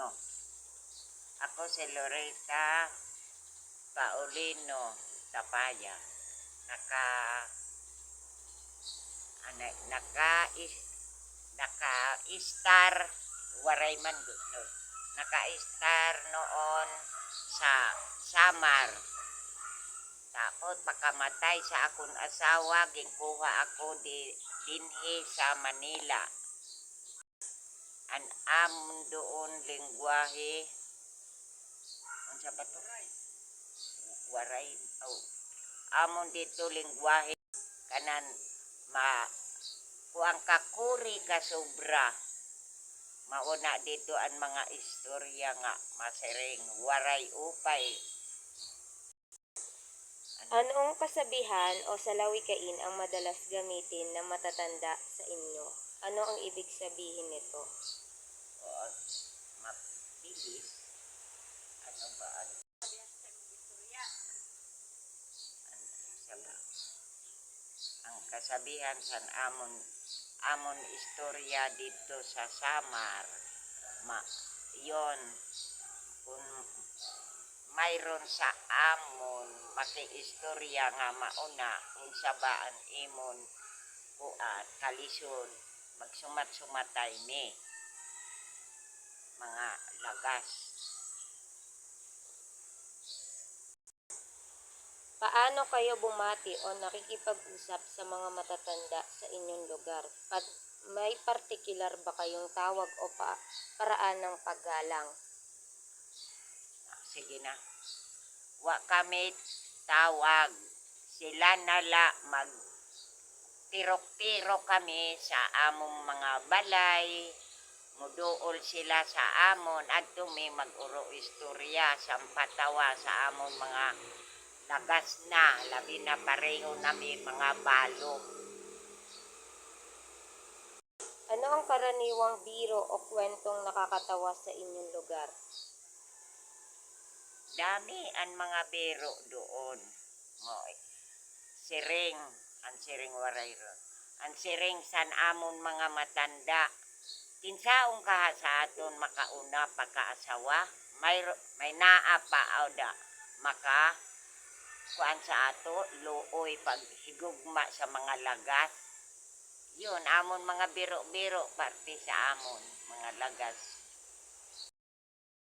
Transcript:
No. Ako si Loretta Paulino Tapaya. Naka naka-star waray man no. Naka-star noon sa Samar. Tapos pagkamatay sa akong asawa, gikuha ako dinhi sa Manila. An amon doon lingwahe. Unsa ba to? Waray. Oh. Amon dito lingwahe kanan kuang kakuri ka sobra. Mauna dito ang mga istorya nga masering waray upay. Anong kasabihan o salawikain ang madalas gamitin ng matatanda sa inyo? Ano ang ibig sabihin nito? Mabilis. Ano ba? Ang kasabihan sa amon istorya dito sa Samar, yon kung mayroon sa amon maki-istorya nga mauna unsa ba ang imon kuat kalisod magsumat-sumatay ni mga lagas. Paano kayo bumati o nakikipag-usap sa mga matatanda sa inyong lugar? May partikular ba kayong tawag o paraan ng paggalang? Sige na. Wa kami tawag. Sila nala tirok-tirok kami sa among mga balay. Muduol sila sa amon at tumi mag-uro istorya sampatawa sa amon mga lagas na. Labi na pareho nami mga balok. Ano ang karaniwang biro o kwentong nakakatawa sa inyong lugar? Dami ang mga biro doon. Siring, ang siring waray ron. Ang siring san amon mga matanda. Kinsaong kaha sa aton makauna pagkaasawa, may naa pa awda maka kuan sa ato luoy paghigugma sa mga lagas. Yun amon mga biro-biro parte sa amon mga lagas.